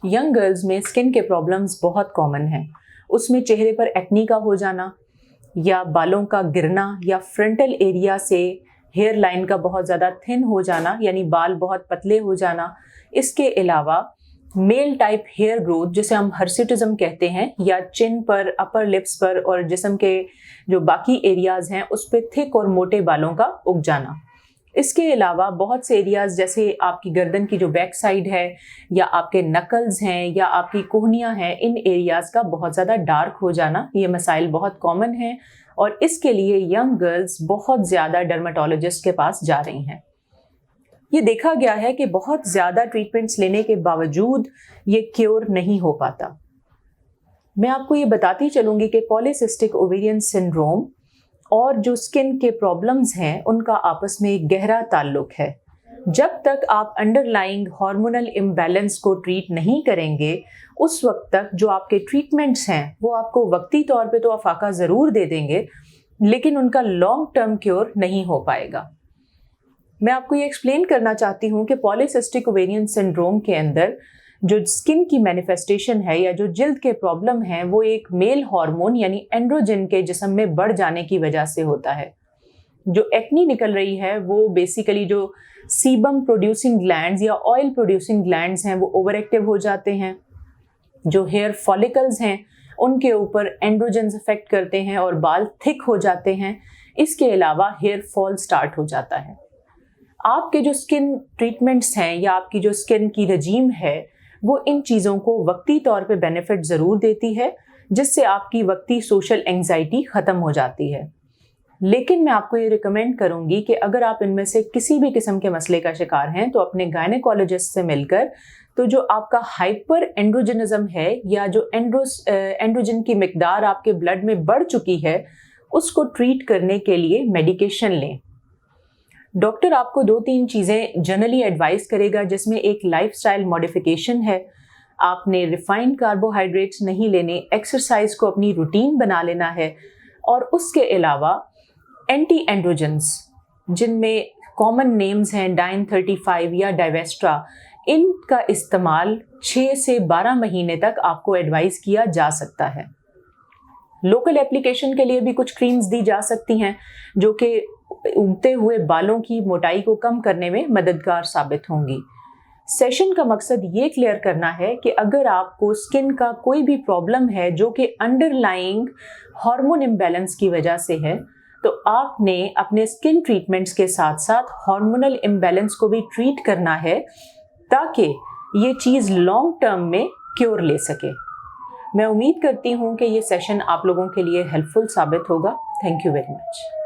Young girls में skin के problems बहुत कॉमन हैं। उसमें चेहरे पर एक्नी का हो जाना या बालों का गिरना या फ्रंटल एरिया से हेयर लाइन का बहुत ज़्यादा थिन हो जाना, यानी बाल बहुत पतले हो जाना। इसके अलावा मेल टाइप हेयर ग्रोथ, जिसे हम हर्सिटिज्म कहते हैं, या चिन पर, अपर लिप्स पर और जिस्म के जो बाकी एरियाज हैं उस पर थिक और मोटे बालों का उग जाना। इसके अलावा बहुत से एरियाज जैसे आपकी गर्दन की जो बैक साइड है या आपके नकल्स हैं या आपकी कोहनियाँ हैं, इन एरियाज का बहुत ज़्यादा डार्क हो जाना, ये मसाइल बहुत कॉमन हैं और इसके लिए यंग गर्ल्स बहुत ज़्यादा डर्मेटोलॉजिस्ट के पास जा रही हैं। ये देखा गया है कि बहुत ज़्यादा ट्रीटमेंट्स लेने के बावजूद ये क्योर नहीं हो पाता। मैं आपको ये बताती चलूँगी कि पॉलीसिस्टिक ओवेरियन सिंड्रोम और जो स्किन के प्रॉब्लम्स हैं उनका आपस में एक गहरा ताल्लुक है। जब तक आप अंडरलाइंग हार्मोनल इम्बैलेंस को ट्रीट नहीं करेंगे, उस वक्त तक जो आपके ट्रीटमेंट्स हैं वो आपको वक्ती तौर पे तो अफाका ज़रूर दे देंगे, लेकिन उनका लॉन्ग टर्म क्योर नहीं हो पाएगा। मैं आपको ये एक्सप्लेन करना चाहती हूँ कि पॉलीसिस्टिक ओवेरियन सिंड्रोम के अंदर जो स्किन की मैनिफेस्टेशन है या जो जिल्द के प्रॉब्लम है वो एक मेल हार्मोन यानी एंड्रोजन के जिस्म में बढ़ जाने की वजह से होता है। जो एक्नी निकल रही है वो बेसिकली जो सीबम प्रोड्यूसिंग ग्लैंड्स या ऑयल प्रोड्यूसिंग ग्लैंड्स हैं वो ओवर एक्टिव हो जाते हैं। जो हेयर फॉलिकल्स हैं उनके ऊपर एंड्रोजन्स इफेक्ट करते हैं और बाल थिक हो जाते हैं। इसके अलावा हेयर फॉल स्टार्ट हो जाता है। आपके जो स्किन ट्रीटमेंट्स हैं या आपकी जो स्किन की रजीम है वो इन चीज़ों को वक्ती तौर पे बेनिफिट ज़रूर देती है, जिससे आपकी वक्ती सोशल एंग्जाइटी ख़त्म हो जाती है। लेकिन मैं आपको ये रिकमेंड करूँगी कि अगर आप इनमें से किसी भी किस्म के मसले का शिकार हैं तो अपने गायनेकोलॉजिस्ट से मिलकर तो जो आपका हाइपर एंड्रोजनिज्म है या जो एंड्रोजन की मिकदार आपके ब्लड में बढ़ चुकी है उसको ट्रीट करने के लिए मेडिकेशन लें। डॉक्टर आपको 2-3 चीज़ें जनरली एडवाइस करेगा, जिसमें एक लाइफस्टाइल मॉडिफिकेशन है। आपने रिफाइंड कार्बोहाइड्रेट्स नहीं लेने, एक्सरसाइज को अपनी रूटीन बना लेना है और उसके अलावा एंटी एंड्रोजन्स जिनमें कॉमन नेम्स हैं डाइन-35 या डाइवेस्ट्रा, इनका इस्तेमाल 6 से 12 महीने तक आपको एडवाइस किया जा सकता है। लोकल एप्लीकेशन के लिए भी कुछ क्रीम्स दी जा सकती हैं जो कि उगते हुए बालों की मोटाई को कम करने में मददगार साबित होंगी। सेशन का मकसद ये क्लियर करना है कि अगर आपको स्किन का कोई भी प्रॉब्लम है जो कि अंडरलाइंग हार्मोन इम्बैलेंस की वजह से है, तो आपने अपने स्किन ट्रीटमेंट्स के साथ साथ हार्मोनल इम्बैलेंस को भी ट्रीट करना है ताकि ये चीज़ लॉन्ग टर्म में क्योर ले सके। मैं उम्मीद करती हूँ कि ये सेशन आप लोगों के लिए हेल्पफुल साबित होगा। Thank you very much.